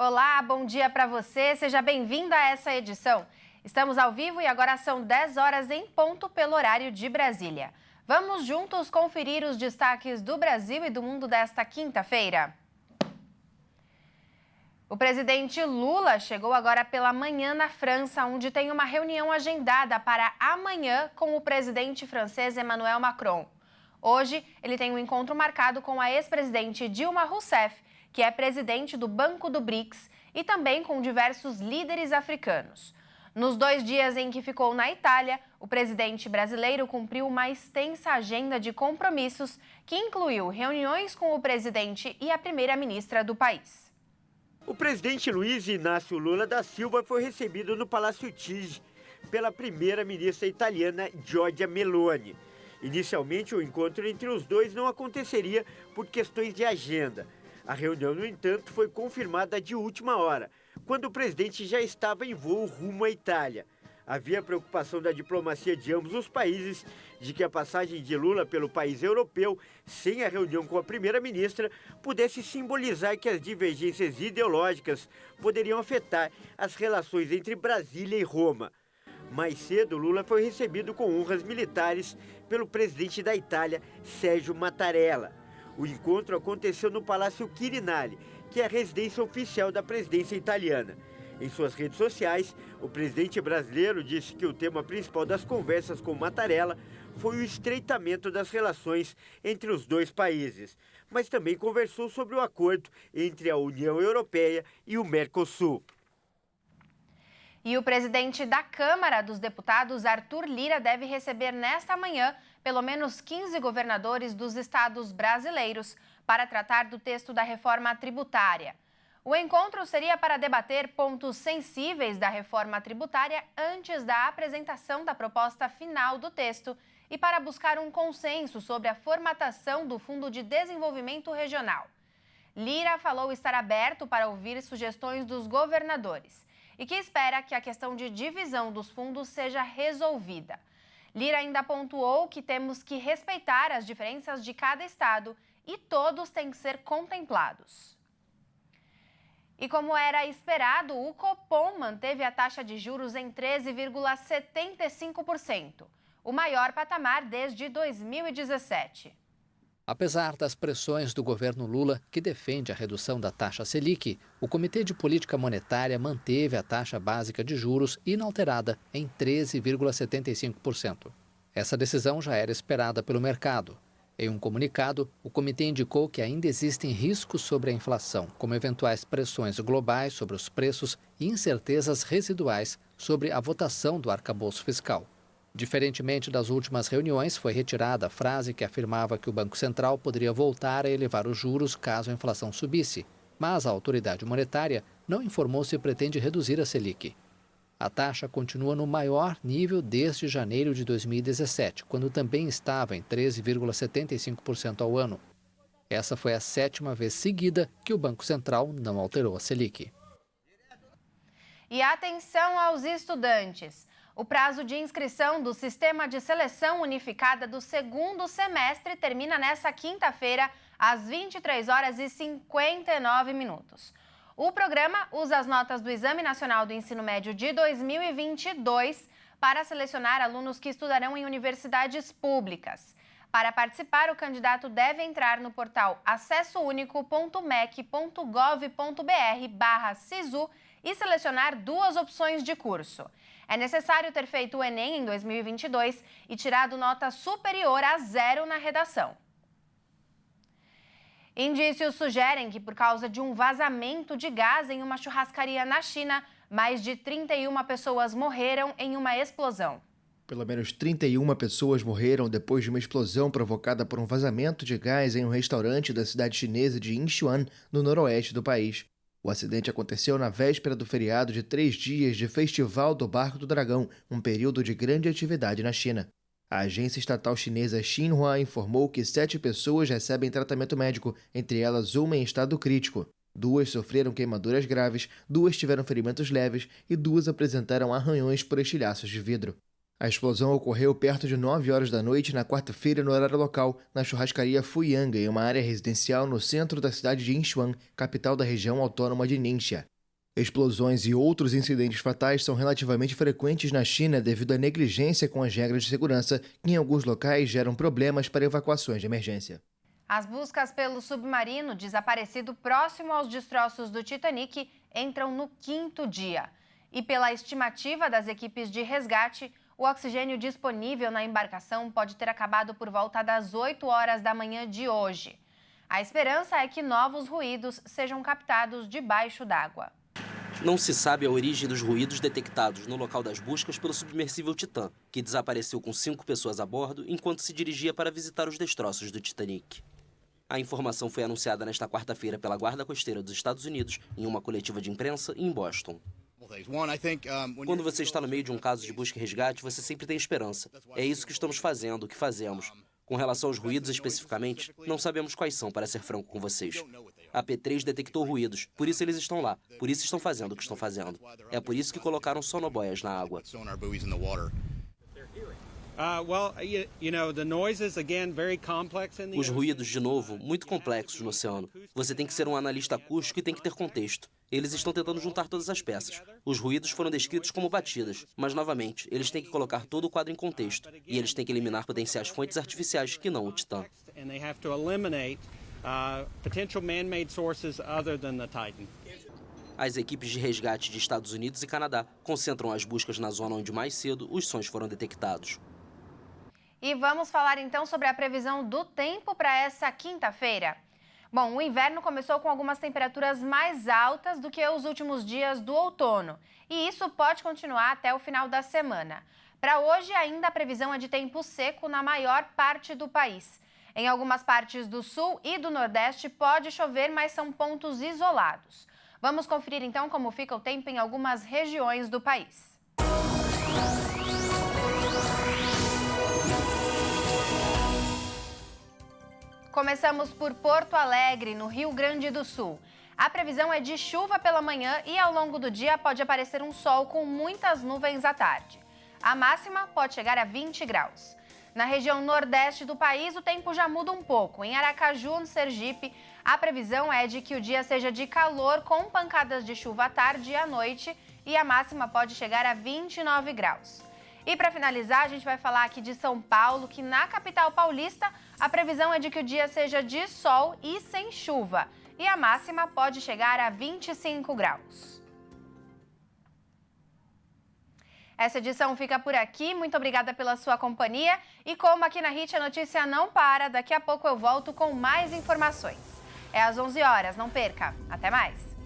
Olá, bom dia para você. Seja bem-vindo a essa edição. Estamos ao vivo e agora são 10 horas em ponto pelo horário de Brasília. Vamos juntos conferir os destaques do Brasil e do mundo desta quinta-feira. O presidente Lula chegou agora pela manhã na França, onde tem uma reunião agendada para amanhã com o presidente francês Emmanuel Macron. Hoje, ele tem um encontro marcado com a ex-presidente Dilma Rousseff, que é presidente do Banco do BRICS, e também com diversos líderes africanos. Nos 2 dias em que ficou na Itália, o presidente brasileiro cumpriu uma extensa agenda de compromissos que incluiu reuniões com o presidente e a primeira-ministra do país. O presidente Luiz Inácio Lula da Silva foi recebido no Palácio Chigi pela primeira-ministra italiana Giorgia Meloni. Inicialmente, o encontro entre os dois não aconteceria por questões de agenda. A reunião, no entanto, foi confirmada de última hora, quando o presidente já estava em voo rumo à Itália. Havia preocupação da diplomacia de ambos os países de que a passagem de Lula pelo país europeu, sem a reunião com a primeira-ministra, pudesse simbolizar que as divergências ideológicas poderiam afetar as relações entre Brasília e Roma. Mais cedo, Lula foi recebido com honras militares pelo presidente da Itália, Sérgio Mattarella. O encontro aconteceu no Palácio Quirinale, que é a residência oficial da presidência italiana. Em suas redes sociais, o presidente brasileiro disse que o tema principal das conversas com Mattarella foi o estreitamento das relações entre os dois países, mas também conversou sobre o acordo entre a União Europeia e o Mercosul. E o presidente da Câmara dos Deputados, Arthur Lira, deve receber nesta manhã pelo menos 15 governadores dos estados brasileiros para tratar do texto da reforma tributária. O encontro seria para debater pontos sensíveis da reforma tributária antes da apresentação da proposta final do texto e para buscar um consenso sobre a formatação do Fundo de Desenvolvimento Regional. Lira falou estar aberto para ouvir sugestões dos governadores e que espera que a questão de divisão dos fundos seja resolvida. Lira ainda pontuou que temos que respeitar as diferenças de cada estado e todos têm que ser contemplados. E como era esperado, o Copom manteve a taxa de juros em 13,75%, o maior patamar desde 2017. Apesar das pressões do governo Lula, que defende a redução da taxa Selic, o Comitê de Política Monetária manteve a taxa básica de juros inalterada em 13,75%. Essa decisão já era esperada pelo mercado. Em um comunicado, o comitê indicou que ainda existem riscos sobre a inflação, como eventuais pressões globais sobre os preços e incertezas residuais sobre a votação do arcabouço fiscal. Diferentemente das últimas reuniões, foi retirada a frase que afirmava que o Banco Central poderia voltar a elevar os juros caso a inflação subisse, mas a autoridade monetária não informou se pretende reduzir a Selic. A taxa continua no maior nível desde janeiro de 2017, quando também estava em 13,75% ao ano. Essa foi a 7ª vez seguida que o Banco Central não alterou a Selic. E atenção aos estudantes! O prazo de inscrição do Sistema de Seleção Unificada do segundo semestre termina nesta quinta-feira, às 23h59. O programa usa as notas do Exame Nacional do Ensino Médio de 2022 para selecionar alunos que estudarão em universidades públicas. Para participar, o candidato deve entrar no portal acessounico.mec.gov.br/SISU e selecionar 2 opções de curso. É necessário ter feito o Enem em 2022 e tirado nota superior a 0 na redação. Indícios sugerem que, por causa de um vazamento de gás em uma churrascaria na China, mais de 31 pessoas morreram em uma explosão. Pelo menos 31 pessoas morreram depois de uma explosão provocada por um vazamento de gás em um restaurante da cidade chinesa de Yinchuan, no noroeste do país. O acidente aconteceu na véspera do feriado de 3 dias de Festival do Barco do Dragão, um período de grande atividade na China. A agência estatal chinesa Xinhua informou que 7 pessoas recebem tratamento médico, entre elas uma em estado crítico. 2 sofreram queimaduras graves, 2 tiveram ferimentos leves e 2 apresentaram arranhões por estilhaços de vidro. A explosão ocorreu perto de 9 horas da noite na quarta-feira no horário local, na churrascaria Fuyang, em uma área residencial no centro da cidade de Yinchuan, capital da região autônoma de Ningxia. Explosões e outros incidentes fatais são relativamente frequentes na China devido à negligência com as regras de segurança, que em alguns locais geram problemas para evacuações de emergência. As buscas pelo submarino desaparecido próximo aos destroços do Titanic entram no 5º dia. E pela estimativa das equipes de resgate, o oxigênio disponível na embarcação pode ter acabado por volta das 8 horas da manhã de hoje. A esperança é que novos ruídos sejam captados debaixo d'água. Não se sabe a origem dos ruídos detectados no local das buscas pelo submersível Titã, que desapareceu com 5 pessoas a bordo enquanto se dirigia para visitar os destroços do Titanic. A informação foi anunciada nesta quarta-feira pela Guarda Costeira dos Estados Unidos em uma coletiva de imprensa em Boston. Quando você está no meio de um caso de busca e resgate, você sempre tem esperança. É isso que estamos fazendo, o que fazemos. Com relação aos ruídos especificamente, não sabemos quais são, para ser franco com vocês. A P3 detectou ruídos, por isso eles estão lá, por isso estão fazendo o que estão fazendo. É por isso que colocaram sonoboias na água. Os ruídos, de novo, muito complexos no oceano. Você tem que ser um analista acústico e tem que ter contexto. Eles estão tentando juntar todas as peças. Os ruídos foram descritos como batidas, mas, novamente, eles têm que colocar todo o quadro em contexto. E eles têm que eliminar potenciais fontes artificiais que não o Titã. As equipes de resgate de Estados Unidos e Canadá concentram as buscas na zona onde mais cedo os sons foram detectados. E vamos falar então sobre a previsão do tempo para essa quinta-feira. Bom, o inverno começou com algumas temperaturas mais altas do que os últimos dias do outono. E isso pode continuar até o final da semana. Para hoje, ainda a previsão é de tempo seco na maior parte do país. Em algumas partes do sul e do nordeste pode chover, mas são pontos isolados. Vamos conferir então como fica o tempo em algumas regiões do país. Começamos por Porto Alegre, no Rio Grande do Sul. A previsão é de chuva pela manhã e ao longo do dia pode aparecer um sol com muitas nuvens à tarde. A máxima pode chegar a 20 graus. Na região nordeste do país, o tempo já muda um pouco. Em Aracaju, no Sergipe, a previsão é de que o dia seja de calor com pancadas de chuva à tarde e à noite e a máxima pode chegar a 29 graus. E para finalizar, a gente vai falar aqui de São Paulo, que na capital paulista a previsão é de que o dia seja de sol e sem chuva. E a máxima pode chegar a 25 graus. Essa edição fica por aqui. Muito obrigada pela sua companhia. E como aqui na HIT a notícia não para, daqui a pouco eu volto com mais informações. É às 11 horas, não perca. Até mais!